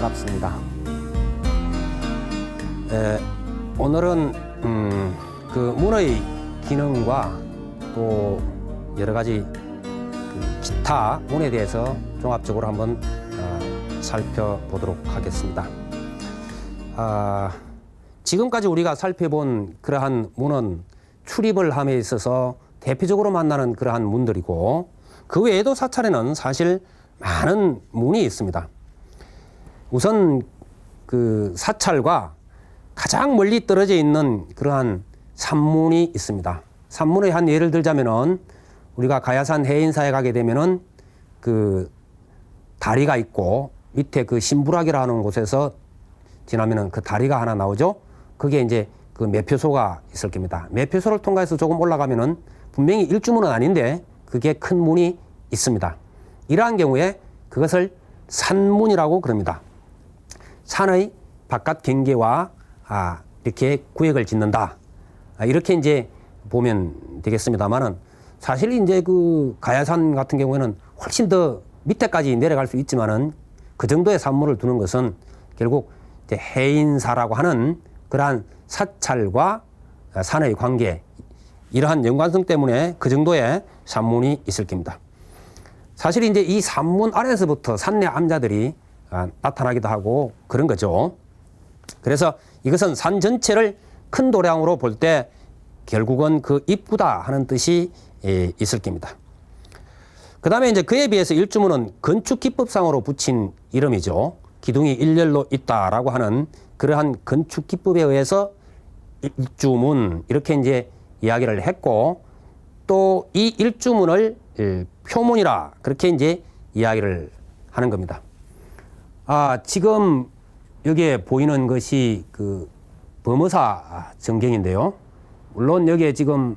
반갑습니다. 오늘은 그 문의 기능과 또 여러 가지 기타 문에 대해서 종합적으로 한번 살펴보도록 하겠습니다. 지금까지 우리가 살펴본 그러한 문은 출입을 함에 있어서 대표적으로 만나는 그러한 문들이고, 그 외에도 사찰에는 사실 많은 문이 있습니다. 우선 그 사찰과 가장 멀리 떨어져 있는 그러한 산문이 있습니다. 산문의 한 예를 들자면은 우리가 가야산 해인사에 가게 되면은 그 다리가 있고 밑에 그 신부락이라는 곳에서 지나면은 그 다리가 하나 나오죠. 그게 이제 그 매표소가 있을 겁니다. 매표소를 통과해서 조금 올라가면은 분명히 일주문은 아닌데 그게 큰 문이 있습니다. 이러한 경우에 그것을 산문이라고 그럽니다. 산의 바깥 경계와 이렇게 구역을 짓는다. 이렇게 이제 보면 되겠습니다만은, 사실 이제 그 가야산 같은 경우에는 훨씬 더 밑에까지 내려갈 수 있지만은 그 정도의 산문을 두는 것은 결국 이제 해인사라고 하는 그러한 사찰과 산의 관계, 이러한 연관성 때문에 그 정도의 산문이 있을 겁니다. 사실 이제 이 산문 안에서부터 산내 암자들이 나타나기도 하고 그런 거죠. 그래서 이것은 산 전체를 큰 도량으로 볼 때 결국은 그 입구다 하는 뜻이 있을 겁니다. 그 다음에 이제 그에 비해서 일주문은 건축기법상으로 붙인 이름이죠. 기둥이 일렬로 있다라고 하는 그러한 건축기법에 의해서 일주문 이렇게 이제 이야기를 했고, 또 이 일주문을 표문이라 그렇게 이제 이야기를 하는 겁니다. 지금 여기에 보이는 것이 그 범어사 전경인데요. 물론 여기에 지금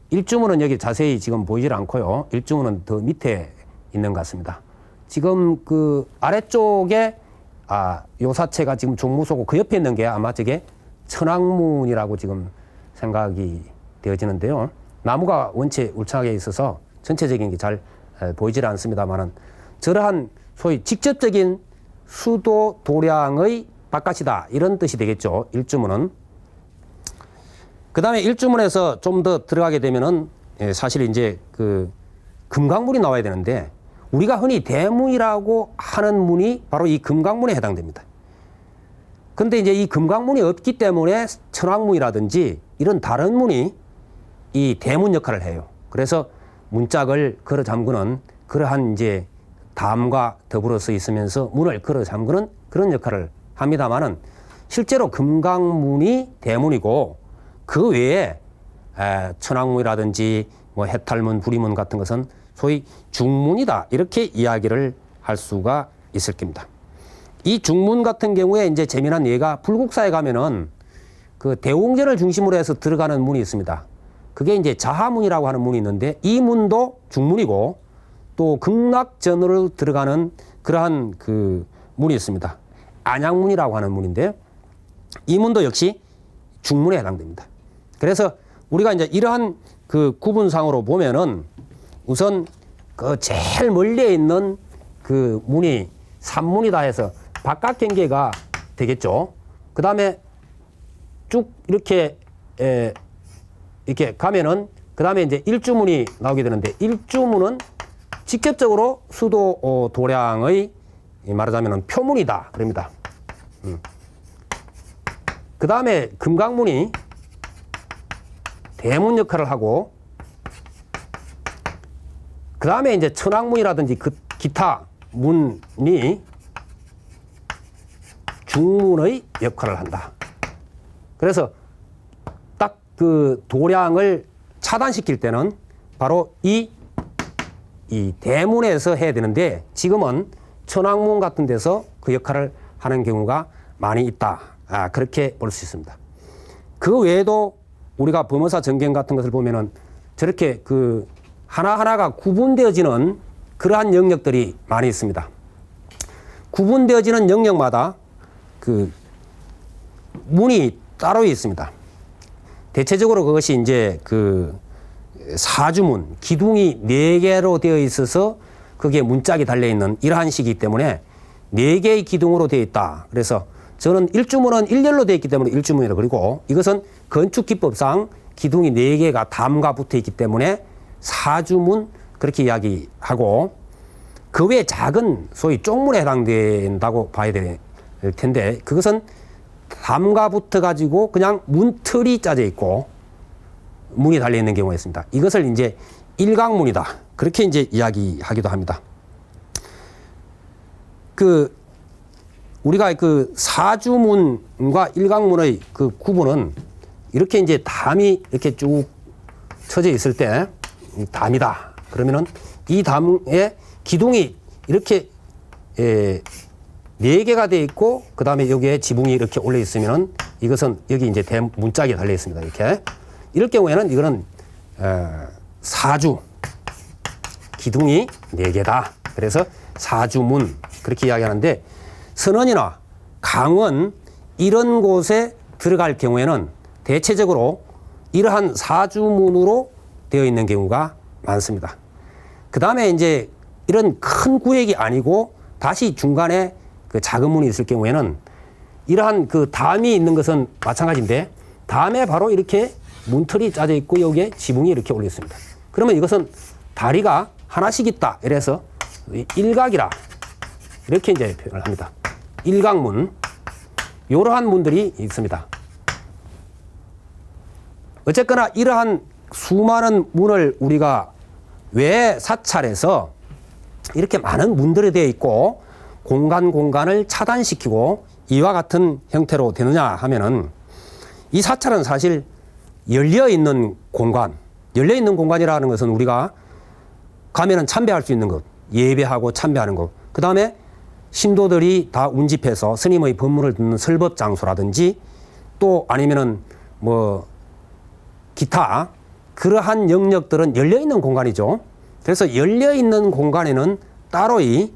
일주문은 여기 자세히 지금 보이질 않고요. 일주문은 더 밑에 있는 것 같습니다. 지금 그 아래쪽에 요사체가 지금 종무소고 그 옆에 있는 게 아마 저게 천왕문이라고 지금 생각이 되어지는데요. 나무가 원체 울창하게 있어서 전체적인 게 잘 보이질 않습니다만은, 저러한 소위 직접적인 수도 도량의 바깥이다 이런 뜻이 되겠죠. 일주문은. 그 다음에 일주문에서 좀 더 들어가게 되면은 사실 이제 그 금강문이 나와야 되는데, 우리가 흔히 대문이라고 하는 문이 바로 이 금강문에 해당됩니다. 근데 이제 이 금강문이 없기 때문에 천왕문이라든지 이런 다른 문이 이 대문 역할을 해요. 그래서 문짝을 걸어 잠그는 그러한 이제 담과 더불어서 있으면서 문을 걸어 잠그는 그런 역할을 합니다만은, 실제로 금강문이 대문이고 그 외에 천왕문이라든지 뭐 해탈문, 부리문 같은 것은 소위 중문이다 이렇게 이야기를 할 수가 있을 겁니다. 이 중문 같은 경우에 이제 재미난 예가 불국사에 가면은 그 대웅전을 중심으로 해서 들어가는 문이 있습니다. 그게 이제 자하문이라고 하는 문이 있는데, 이 문도 중문이고 또 극락전으로 들어가는 그러한 그 문이 있습니다. 안양문이라고 하는 문인데요. 이 문도 역시 중문에 해당됩니다. 그래서 우리가 이제 이러한 그 구분상으로 보면은 우선 그 제일 멀리에 있는 그 문이 산문이다 해서 바깥 경계가 되겠죠. 그 다음에 쭉 이렇게 이렇게 가면은 그 다음에 이제 일주문이 나오게 되는데, 일주문은 직접적으로 수도 도량의 말하자면 표문이다 그럽니다. 그 다음에 금강문이 대문 역할을 하고, 그 다음에 이제 천왕문이라든지 그 기타 문이 중문의 역할을 한다. 그래서 딱 그 도량을 차단시킬 때는 바로 이 대문에서 해야 되는데, 지금은 천왕문 같은 데서 그 역할을 하는 경우가 많이 있다. 그렇게 볼 수 있습니다. 그 외에도 우리가 범어사 전경 같은 것을 보면은 저렇게 그 하나하나가 구분되어지는 그러한 영역들이 많이 있습니다. 구분되어지는 영역마다 그 문이 따로 있습니다. 대체적으로 그것이 이제 그 사주문, 기둥이 4개로 되어 있어서 거기에 문짝이 달려있는 이러한 식이기 때문에 4개의 기둥으로 되어 있다. 그래서 저는 일주문은 일렬로 되어 있기 때문에 일주문이라 그리고 이것은 건축기법상 기둥이 4개가 담가 붙어 있기 때문에 사주문 그렇게 이야기하고 그 외에 작은 소위 쪽문에 해당된다고 봐야 될 텐데 그것은 담가 붙어 가지고 그냥 문틀이 짜져 있고 문이 달려 있는 경우가 있습니다. 이것을 이제 일강문이다. 그렇게 이제 이야기하기도 합니다. 우리가 그 사주문과 일강문의 그 구분은 이렇게 이제 담이 이렇게 쭉 쳐져 있을 때 담이다. 그러면은 이 담에 기둥이 이렇게 4개가 되어 있고 그 다음에 여기에 지붕이 이렇게 올려 있으면은 이것은 여기 이제 문짝이 달려 있습니다. 이렇게. 이럴 경우에는 이거는 사주 기둥이 4개다. 그래서 사주문 그렇게 이야기하는데 선원이나 강원 이런 곳에 들어갈 경우에는 대체적으로 이러한 사주문으로 되어 있는 경우가 많습니다. 그 다음에 이제 이런 큰 구역이 아니고 다시 중간에 그 작은 문이 있을 경우에는 이러한 그 담이 있는 것은 마찬가지인데 담에 바로 이렇게 문틀이 짜져 있고 여기에 지붕이 이렇게 올려 있습니다. 그러면 이것은 다리가 하나씩 있다. 이래서 일각이라 이렇게 이제 표현을 합니다. 일각문 이러한 문들이 있습니다. 어쨌거나 이러한 수많은 문을 우리가 왜 사찰에서 이렇게 많은 문들이 되어 있고 공간을 차단시키고 이와 같은 형태로 되느냐 하면은 이 사찰은 사실 열려있는 공간이라는 것은 우리가 가면은 참배할 수 있는 것, 예배하고 참배하는 것, 그 다음에 신도들이 다 운집해서 스님의 법문을 듣는 설법 장소라든지 또 아니면은 뭐 기타 그러한 영역들은 열려있는 공간이죠. 그래서 열려있는 공간에는 따로이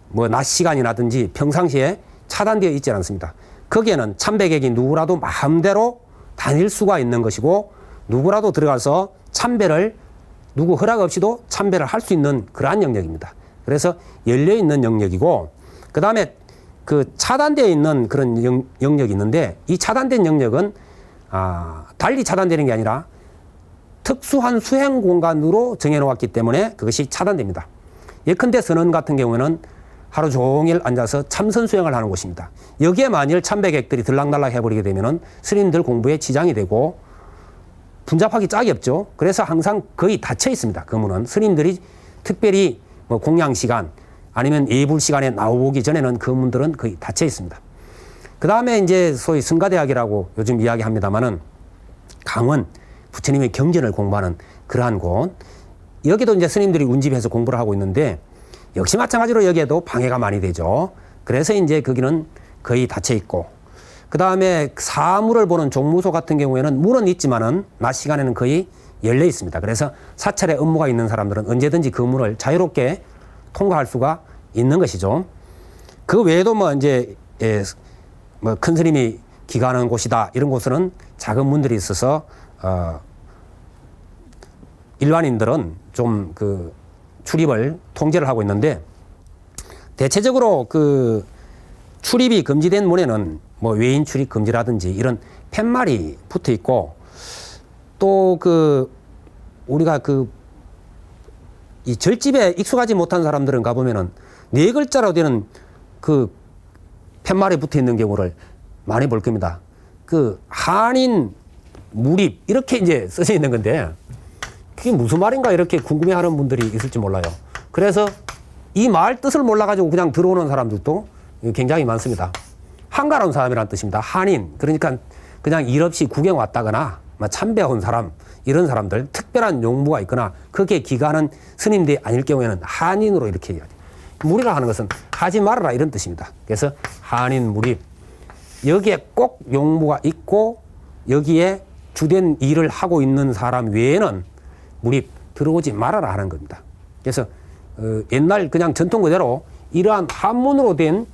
뭐 낮 시간이라든지 평상시에 차단되어 있지 않습니다. 거기에는 참배객이 누구라도 마음대로 다닐 수가 있는 것이고 누구라도 들어가서 참배를 누구 허락 없이도 참배를 할 수 있는 그러한 영역입니다. 그래서 열려있는 영역이고 그 다음에 그 차단되어 있는 그런 영역이 있는데 이 차단된 영역은 달리 차단되는 게 아니라 특수한 수행 공간으로 정해놓았기 때문에 그것이 차단됩니다. 예컨대 선원 같은 경우는 하루 종일 앉아서 참선 수행을 하는 곳입니다. 여기에 만일 참배객들이 들락날락 해버리게 되면은 스님들 공부에 지장이 되고 분잡하기 짝이 없죠. 그래서 항상 거의 닫혀 있습니다. 그 문은 스님들이 특별히 뭐 공양 시간 아니면 예불 시간에 나오기 전에는 그 문들은 거의 닫혀 있습니다. 그 다음에 이제 소위 성가대학이라고 요즘 이야기합니다만은 강원 부처님의 경전을 공부하는 그러한 곳 여기도 이제 스님들이 운집해서 공부를 하고 있는데 역시 마찬가지로 여기에도 방해가 많이 되죠. 그래서 이제 거기는 거의 닫혀 있고 그 다음에 사물을 보는 종무소 같은 경우에는 문은 있지만은 낮 시간에는 거의 열려 있습니다. 그래서 사찰에 업무가 있는 사람들은 언제든지 그 문을 자유롭게 통과할 수가 있는 것이죠. 그 외에도 뭐 이제 뭐 큰 스님이 기가하는 곳이다 이런 곳은 작은 문들이 있어서 일반인들은 좀 그 출입을 통제를 하고 있는데 대체적으로 그 출입이 금지된 문에는 뭐 외인 출입 금지라든지 이런 팻말이 붙어 있고 또 그 우리가 그 이 절집에 익숙하지 못한 사람들은 가보면은 4글자로 되는 그 팻말이 붙어 있는 경우를 많이 볼 겁니다. 그 한인 무립 이렇게 이제 써져 있는 건데 그게 무슨 말인가 이렇게 궁금해하는 분들이 있을지 몰라요. 그래서 이 말 뜻을 몰라가지고 그냥 들어오는 사람들도 굉장히 많습니다. 한가로운 사람이라는 뜻입니다. 한인 그러니까 그냥 일 없이 구경 왔다거나 참배온 사람 이런 사람들 특별한 용무가 있거나 거기에 기가하는 스님들이 아닐 경우에는 한인으로 이렇게 해야죠. 무리라 하는 것은 하지 말아라 이런 뜻입니다. 그래서 한인 무립 여기에 꼭 용무가 있고 여기에 주된 일을 하고 있는 사람 외에는 무립 들어오지 말아라 하는 겁니다. 그래서 옛날 그냥 전통 그대로 이러한 한문으로 된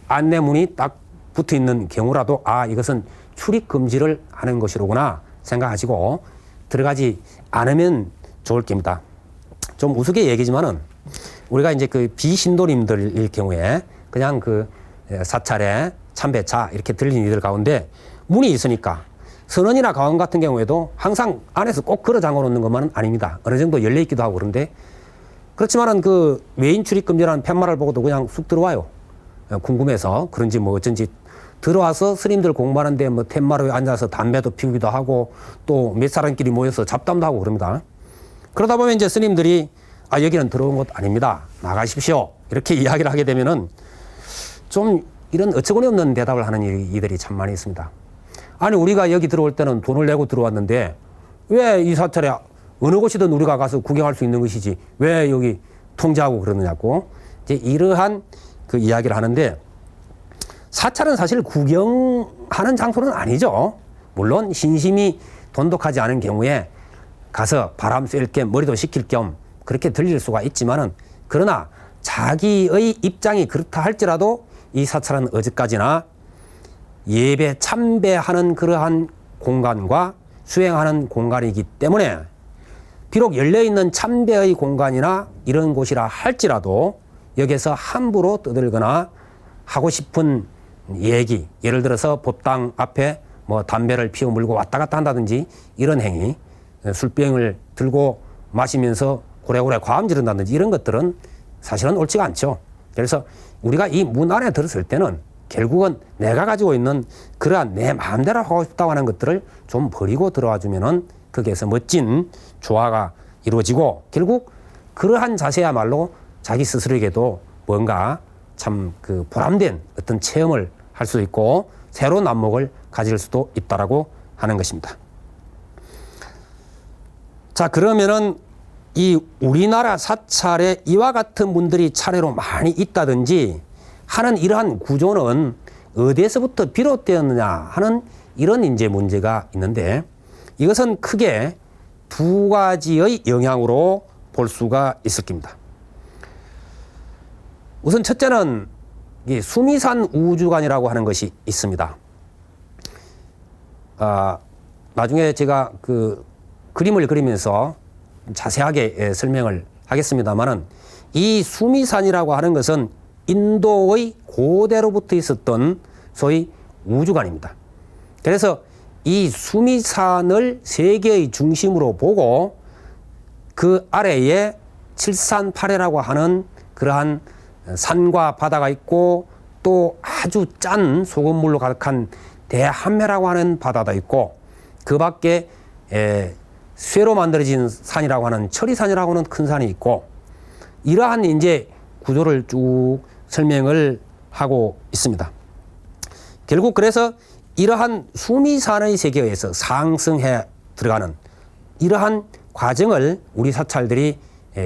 안내문이 딱 붙어 있는 경우라도 이것은 출입 금지를 하는 것이로구나 생각하시고 들어가지 않으면 좋을 겁니다. 좀 우스개 얘기지만은 우리가 이제 그 비신도림들일 경우에 그냥 그 사찰에 참배차 이렇게 들린 이들 가운데 문이 있으니까 선원이나 가원 같은 경우에도 항상 안에서 꼭 걸어 잠궈 놓는 것만은 아닙니다. 어느 정도 열려 있기도 하고 그런데 그렇지만은 그 외인 출입 금지라는 팻말을 보고도 그냥 쑥 들어와요. 궁금해서 그런지 뭐 어쩐지 들어와서 스님들 공부하는데 뭐 팻마루에 앉아서 담배도 피우기도 하고 또 몇 사람끼리 모여서 잡담도 하고 그럽니다. 그러다 보면 이제 스님들이 여기는 들어온 곳 아닙니다. 나가십시오. 이렇게 이야기를 하게 되면은 좀 이런 어처구니 없는 대답을 하는 이들이 참 많이 있습니다. 아니 우리가 여기 들어올 때는 돈을 내고 들어왔는데 왜 이 사찰에 어느 곳이든 우리가 가서 구경할 수 있는 것이지 왜 여기 통제하고 그러느냐고 이제 이러한 그 이야기를 하는데 사찰은 사실 구경하는 장소는 아니죠. 물론 신심이 돈독하지 않은 경우에 가서 바람 쐴 겸 머리도 식힐 겸 그렇게 들릴 수가 있지만은 그러나 자기의 입장이 그렇다 할지라도 이 사찰은 어제까지나 예배 참배하는 그러한 공간과 수행하는 공간이기 때문에 비록 열려있는 참배의 공간이나 이런 곳이라 할지라도 여기서 함부로 떠들거나 하고 싶은 얘기, 예를 들어서 법당 앞에 뭐 담배를 피워 물고 왔다 갔다 한다든지 이런 행위, 술병을 들고 마시면서 고래고래 과음 지른다든지 이런 것들은 사실은 옳지가 않죠. 그래서 우리가 이 문 안에 들었을 때는 결국은 내가 가지고 있는 그러한 내 마음대로 하고 싶다고 하는 것들을 좀 버리고 들어와 주면은 거기에서 멋진 조화가 이루어지고 결국 그러한 자세야말로 자기 스스로에게도 뭔가 참 그 보람된 어떤 체험을 할 수 있고 새로운 안목을 가질 수도 있다라고 하는 것입니다. 자, 그러면은 이 우리나라 사찰에 이와 같은 분들이 차례로 많이 있다든지 하는 이러한 구조는 어디에서부터 비롯되었느냐 하는 이런 이제 문제가 있는데 이것은 크게 두 가지의 영향으로 볼 수가 있을 겁니다. 우선 첫째는 수미산 우주관이라고 하는 것이 있습니다. 나중에 제가 그 그림을 그리면서 자세하게 설명을 하겠습니다만은 이 수미산이라고 하는 것은 인도의 고대로부터 있었던 소위 우주관입니다. 그래서 이 수미산을 세계의 중심으로 보고 그 아래에 칠산팔해라고 하는 그러한 산과 바다가 있고 또 아주 짠 소금물로 가득한 대한매라고 하는 바다도 있고 그 밖에 쇠로 만들어진 산이라고 하는 철이산이라고 하는 큰 산이 있고 이러한 이제 구조를 쭉 설명을 하고 있습니다. 결국 그래서 이러한 수미산의 세계에서 상승해 들어가는 이러한 과정을 우리 사찰들이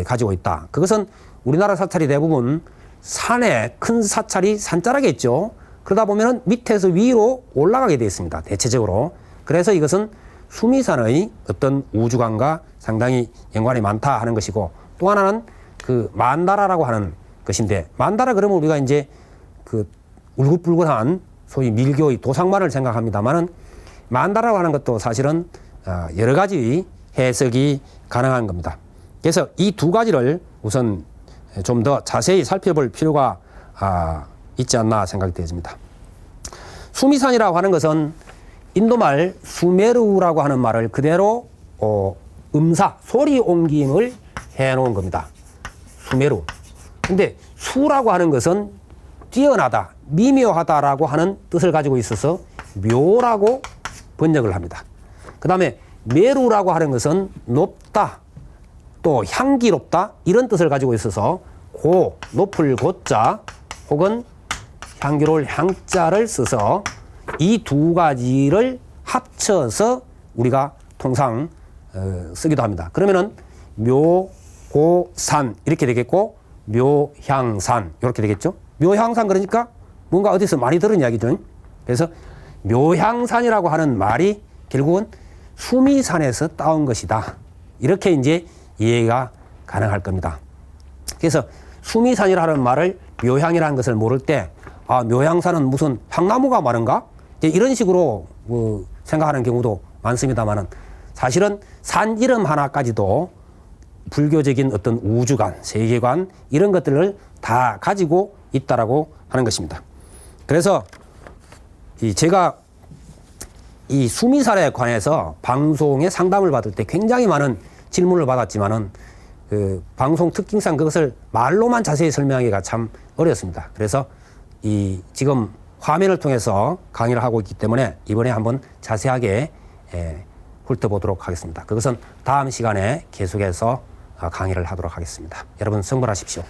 가지고 있다. 그것은 우리나라 사찰이 대부분 산에 큰 사찰이 산자락에 있죠. 그러다 보면 밑에서 위로 올라가게 되어 있습니다. 대체적으로. 그래서 이것은 수미산의 어떤 우주관과 상당히 연관이 많다 하는 것이고 또 하나는 그 만다라라고 하는 것인데 만다라 그러면 우리가 이제 그 울긋불긋한 소위 밀교의 도상만을 생각합니다만은 만다라고 하는 것도 사실은 여러 가지 해석이 가능한 겁니다. 그래서 이 두 가지를 우선 좀 더 자세히 살펴볼 필요가 있지 않나 생각이 되어집니다. 수미산이라고 하는 것은 인도말 수메르라고 하는 말을 그대로 음사, 소리 옮김을 해놓은 겁니다. 수메르. 근데 수라고 하는 것은 뛰어나다, 미묘하다라고 하는 뜻을 가지고 있어서 묘라고 번역을 합니다. 그 다음에 메루라고 하는 것은 높다, 또 향기롭다 이런 뜻을 가지고 있어서 고, 높을 고자 혹은 향기로울 향자를 써서 이 두 가지를 합쳐서 우리가 통상 쓰기도 합니다. 그러면은 묘고산 이렇게 되겠고 묘향산 이렇게 되겠죠. 묘향산 그러니까 뭔가 어디서 많이 들은 이야기죠. 그래서 묘향산이라고 하는 말이 결국은 수미산에서 따온 것이다. 이렇게 이제 이해가 가능할 겁니다. 그래서 수미산이라는 말을 묘향이라는 것을 모를 때 묘향산은 무슨 향나무가 많은가? 이런 식으로 생각하는 경우도 많습니다만은 사실은 산 이름 하나까지도 불교적인 어떤 우주관, 세계관 이런 것들을 다 가지고 있다라고 하는 것입니다. 그래서 제가 이 수미살에 관해서 방송에 상담을 받을 때 굉장히 많은 질문을 받았지만은 그 방송 특징상 그것을 말로만 자세히 설명하기가 참 어렵습니다. 그래서 지금 화면을 통해서 강의를 하고 있기 때문에 이번에 한번 자세하게 훑어보도록 하겠습니다. 그것은 다음 시간에 계속해서 강의를 하도록 하겠습니다. 여러분 성불하십시오.